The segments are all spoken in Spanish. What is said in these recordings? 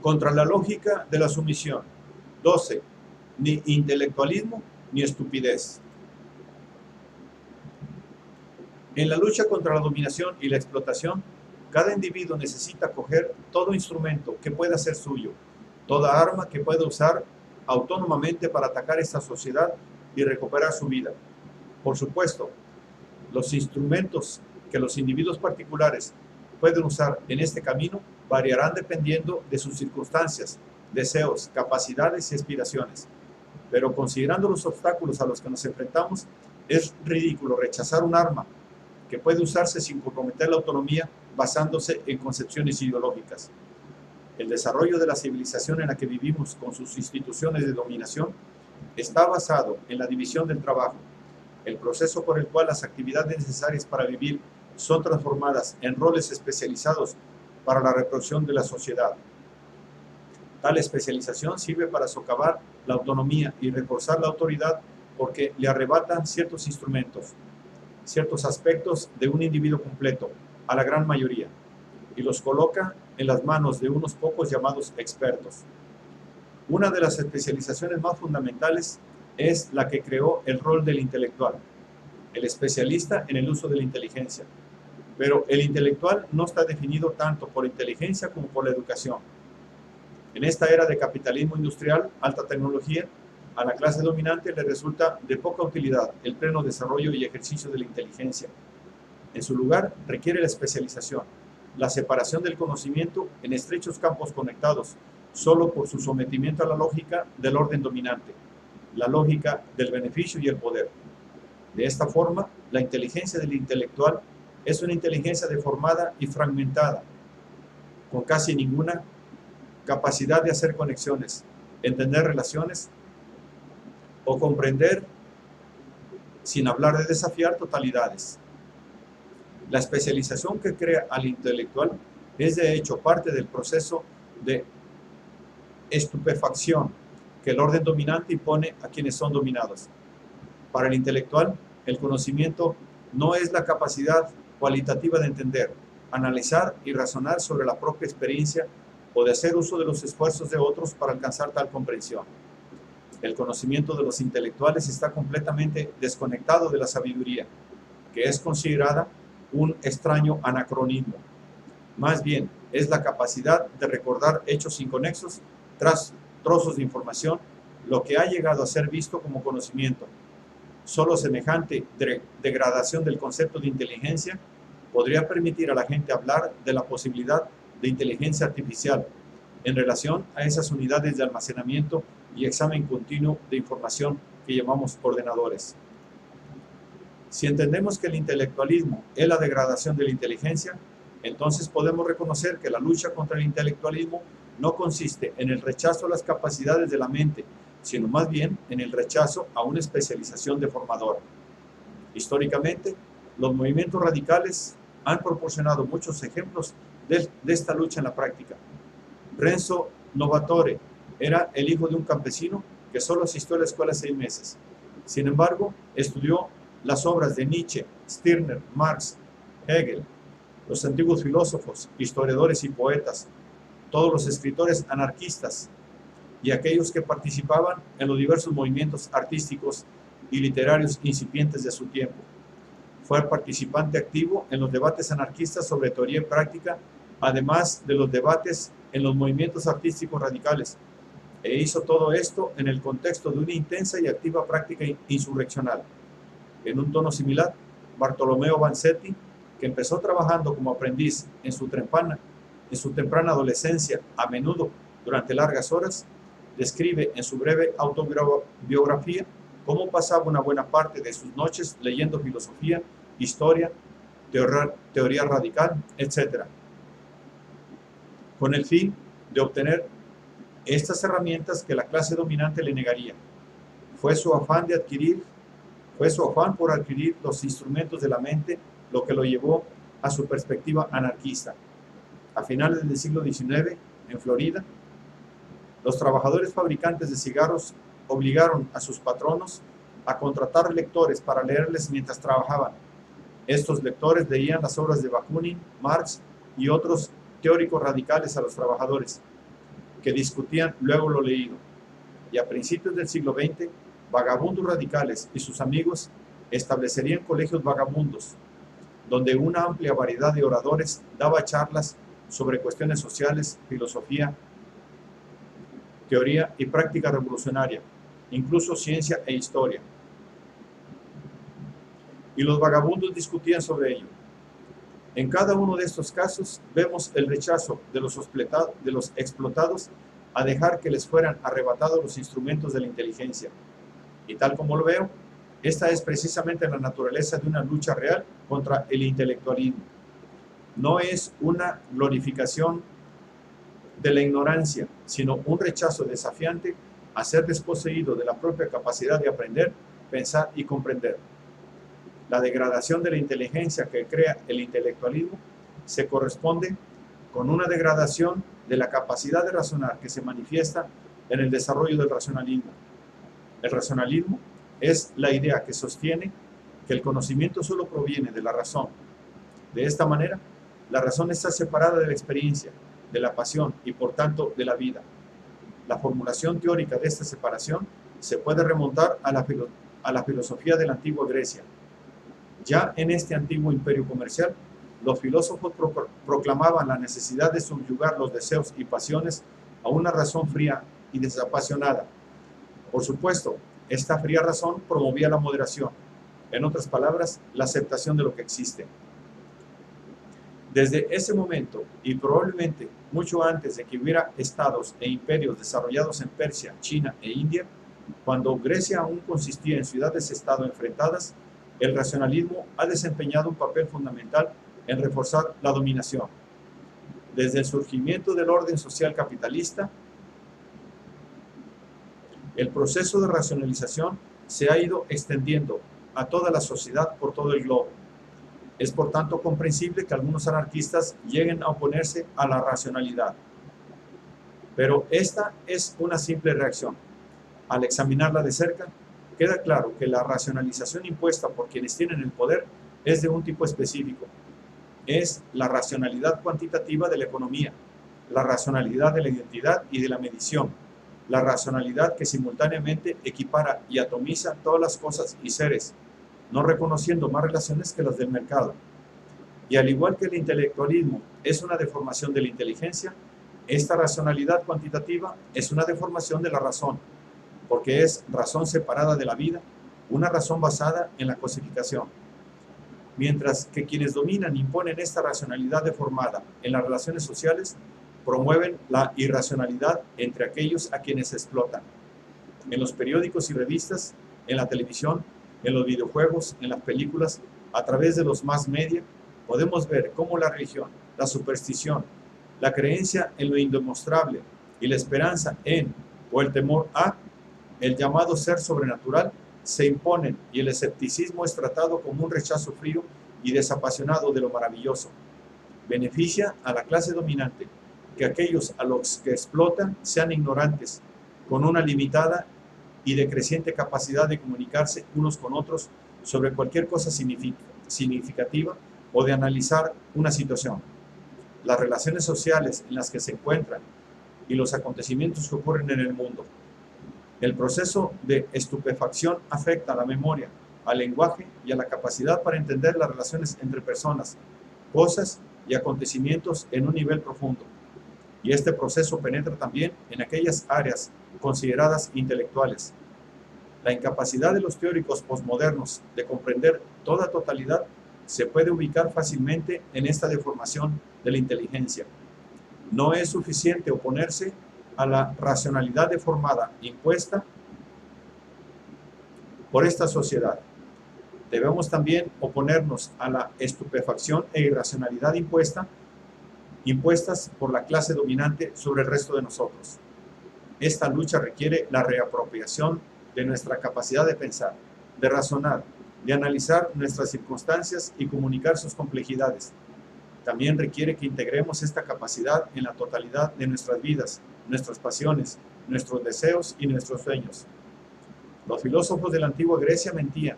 Contra la lógica de la sumisión. 12. Ni intelectualismo ni estupidez. En la lucha contra la dominación y la explotación, cada individuo necesita coger todo instrumento que pueda ser suyo, toda arma que pueda usar autónomamente para atacar esta sociedad y recuperar su vida. Por supuesto, los instrumentos que los individuos particulares pueden usar en este camino variarán dependiendo de sus circunstancias, deseos, capacidades y aspiraciones. Pero considerando los obstáculos a los que nos enfrentamos, es ridículo rechazar un arma que puede usarse sin comprometer la autonomía basándose en concepciones ideológicas. El desarrollo de la civilización en la que vivimos con sus instituciones de dominación está basado en la división del trabajo, el proceso por el cual las actividades necesarias para vivir son transformadas en roles especializados para la reproducción de la sociedad. Tal especialización sirve para socavar la autonomía y reforzar la autoridad porque le arrebatan ciertos instrumentos, ciertos aspectos de un individuo completo, a la gran mayoría, y los coloca en las manos de unos pocos llamados expertos. Una de las especializaciones más fundamentales es la que creó el rol del intelectual, el especialista en el uso de la inteligencia. Pero el intelectual no está definido tanto por inteligencia como por la educación. En esta era de capitalismo industrial, alta tecnología, a la clase dominante le resulta de poca utilidad el pleno desarrollo y ejercicio de la inteligencia. En su lugar, requiere la especialización, la separación del conocimiento en estrechos campos conectados, solo por su sometimiento a la lógica del orden dominante, la lógica del beneficio y el poder. De esta forma, la inteligencia del intelectual es una inteligencia deformada y fragmentada, con casi ninguna capacidad de hacer conexiones, entender relaciones o comprender sin hablar de desafiar totalidades. La especialización que crea al intelectual es de hecho parte del proceso de estupefacción que el orden dominante impone a quienes son dominados. Para el intelectual, el conocimiento no es la capacidad cualitativa de entender, analizar y razonar sobre la propia experiencia o de hacer uso de los esfuerzos de otros para alcanzar tal comprensión. El conocimiento de los intelectuales está completamente desconectado de la sabiduría, que es considerada un extraño anacronismo. Más bien, es la capacidad de recordar hechos inconexos tras trozos de información, lo que ha llegado a ser visto como conocimiento. Solo semejante degradación del concepto de inteligencia podría permitir a la gente hablar de la posibilidad de inteligencia artificial en relación a esas unidades de almacenamiento y examen continuo de información que llamamos ordenadores. Si entendemos que el intelectualismo es la degradación de la inteligencia, entonces podemos reconocer que la lucha contra el intelectualismo no consiste en el rechazo a las capacidades de la mente, sino más bien en el rechazo a una especialización deformadora. Históricamente, los movimientos radicales han proporcionado muchos ejemplos de esta lucha en la práctica. Renzo Novatore era el hijo de un campesino que solo asistió a la escuela 6 meses. Sin embargo, estudió las obras de Nietzsche, Stirner, Marx, Hegel, los antiguos filósofos, historiadores y poetas, todos los escritores anarquistas y aquellos que participaban en los diversos movimientos artísticos y literarios incipientes de su tiempo. Fue participante activo en los debates anarquistas sobre teoría y práctica, además de los debates en los movimientos artísticos radicales, e hizo todo esto en el contexto de una intensa y activa práctica insurreccional. En un tono similar, Bartolomeo Vanzetti, que empezó trabajando como aprendiz en su temprana adolescencia, a menudo durante largas horas, describe en su breve autobiografía cómo pasaba una buena parte de sus noches leyendo filosofía, historia, teoría radical, etc., con el fin de obtener estas herramientas que la clase dominante le negaría. Fue su afán por adquirir los instrumentos de la mente lo que lo llevó a su perspectiva anarquista. A finales del siglo XIX, en Florida, los trabajadores fabricantes de cigarros obligaron a sus patronos a contratar lectores para leerles mientras trabajaban. Estos lectores leían las obras de Bakunin, Marx y otros teóricos radicales a los trabajadores. que discutían luego lo leído. Y a principios del siglo XX, vagabundos radicales y sus amigos establecerían colegios vagabundos, donde una amplia variedad de oradores daba charlas sobre cuestiones sociales, filosofía, teoría y práctica revolucionaria, incluso ciencia e historia. Y los vagabundos discutían sobre ello. En cada uno de estos casos vemos el rechazo de los explotados a dejar que les fueran arrebatados los instrumentos de la inteligencia. Y tal como lo veo, esta es precisamente la naturaleza de una lucha real contra el intelectualismo. No es una glorificación de la ignorancia, sino un rechazo desafiante a ser desposeído de la propia capacidad de aprender, pensar y comprender. La degradación de la inteligencia que crea el intelectualismo se corresponde con una degradación de la capacidad de razonar que se manifiesta en el desarrollo del racionalismo. El racionalismo es la idea que sostiene que el conocimiento solo proviene de la razón. De esta manera, la razón está separada de la experiencia, de la pasión y por tanto de la vida. La formulación teórica de esta separación se puede remontar a la filosofía de la antigua Grecia. Ya en este antiguo imperio comercial, los filósofos proclamaban la necesidad de subyugar los deseos y pasiones a una razón fría y desapasionada. Por supuesto, esta fría razón promovía la moderación, en otras palabras, la aceptación de lo que existe. Desde ese momento, y probablemente mucho antes de que hubiera estados e imperios desarrollados en Persia, China e India, cuando Grecia aún consistía en ciudades-estado enfrentadas, el racionalismo ha desempeñado un papel fundamental en reforzar la dominación. Desde el surgimiento del orden social capitalista, el proceso de racionalización se ha ido extendiendo a toda la sociedad por todo el globo. Es por tanto comprensible que algunos anarquistas lleguen a oponerse a la racionalidad. Pero esta es una simple reacción. Al examinarla de cerca, queda claro que la racionalización impuesta por quienes tienen el poder es de un tipo específico. Es la racionalidad cuantitativa de la economía, la racionalidad de la identidad y de la medición, la racionalidad que simultáneamente equipara y atomiza todas las cosas y seres, no reconociendo más relaciones que las del mercado. Y al igual que el intelectualismo es una deformación de la inteligencia, esta racionalidad cuantitativa es una deformación de la razón, porque es razón separada de la vida, una razón basada en la cosificación. Mientras que quienes dominan imponen esta racionalidad deformada en las relaciones sociales, promueven la irracionalidad entre aquellos a quienes explotan. En los periódicos y revistas, en la televisión, en los videojuegos, en las películas, a través de los mass media, podemos ver cómo la religión, la superstición, la creencia en lo indemostrable y la esperanza en o el temor a el llamado ser sobrenatural se imponen y el escepticismo es tratado como un rechazo frío y desapasionado de lo maravilloso. Beneficia a la clase dominante que aquellos a los que explotan sean ignorantes, con una limitada y decreciente capacidad de comunicarse unos con otros sobre cualquier cosa significativa o de analizar una situación. Las relaciones sociales en las que se encuentran y los acontecimientos que ocurren en el mundo. El proceso de estupefacción afecta a la memoria, al lenguaje y a la capacidad para entender las relaciones entre personas, cosas y acontecimientos en un nivel profundo. Y este proceso penetra también en aquellas áreas consideradas intelectuales. La incapacidad de los teóricos posmodernos de comprender toda totalidad se puede ubicar fácilmente en esta deformación de la inteligencia. No es suficiente oponerse a la racionalidad deformada impuesta por esta sociedad. Debemos también oponernos a la estupefacción e irracionalidad impuestas por la clase dominante sobre el resto de nosotros. Esta lucha requiere la reapropiación de nuestra capacidad de pensar, de razonar, de analizar nuestras circunstancias y comunicar sus complejidades. También requiere que integremos esta capacidad en la totalidad de nuestras vidas, nuestras pasiones, nuestros deseos y nuestros sueños. Los filósofos de la antigua Grecia mentían,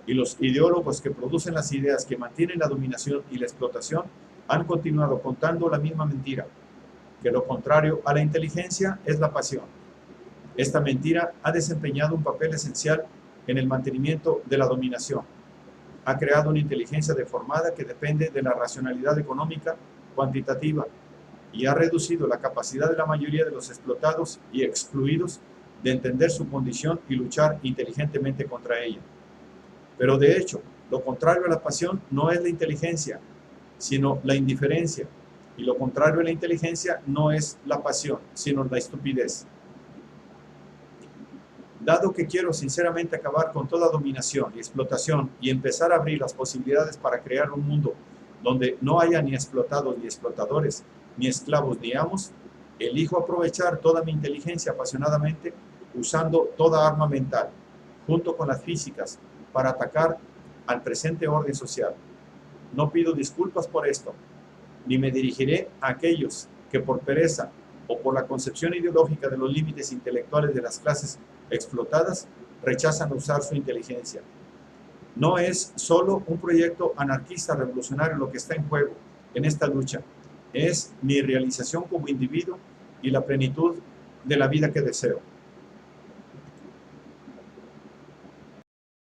y los ideólogos que producen las ideas que mantienen la dominación y la explotación han continuado contando la misma mentira. que lo contrario a la inteligencia es la pasión. Esta mentira ha desempeñado un papel esencial en el mantenimiento de la dominación. Ha creado una inteligencia deformada que depende de la racionalidad económica cuantitativa y ha reducido la capacidad de la mayoría de los explotados y excluidos de entender su condición y luchar inteligentemente contra ella. Pero de hecho, lo contrario a la pasión no es la inteligencia, sino la indiferencia, y lo contrario a la inteligencia no es la pasión, sino la estupidez. Dado que quiero sinceramente acabar con toda dominación y explotación y empezar a abrir las posibilidades para crear un mundo donde no haya ni explotados ni explotadores, ni esclavos ni amos, elijo aprovechar toda mi inteligencia apasionadamente usando toda arma mental, junto con las físicas, para atacar al presente orden social. No pido disculpas por esto, ni me dirigiré a aquellos que por pereza o por la concepción ideológica de los límites intelectuales de las clases explotadas rechazan usar su inteligencia. No es solo un proyecto anarquista revolucionario lo que está en juego en esta lucha, es mi realización como individuo y la plenitud de la vida que deseo.